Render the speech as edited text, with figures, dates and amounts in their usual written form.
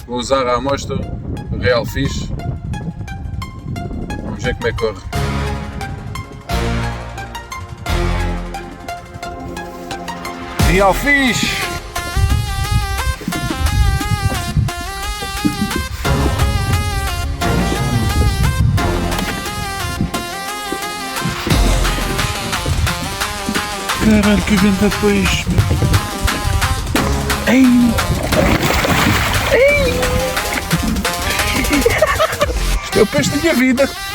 Vou usar a amostra Real Fish. Vamos ver como é que corre. Real Fish! Caralho, que grande peixe! Ei! Isto é o peixe da minha vida!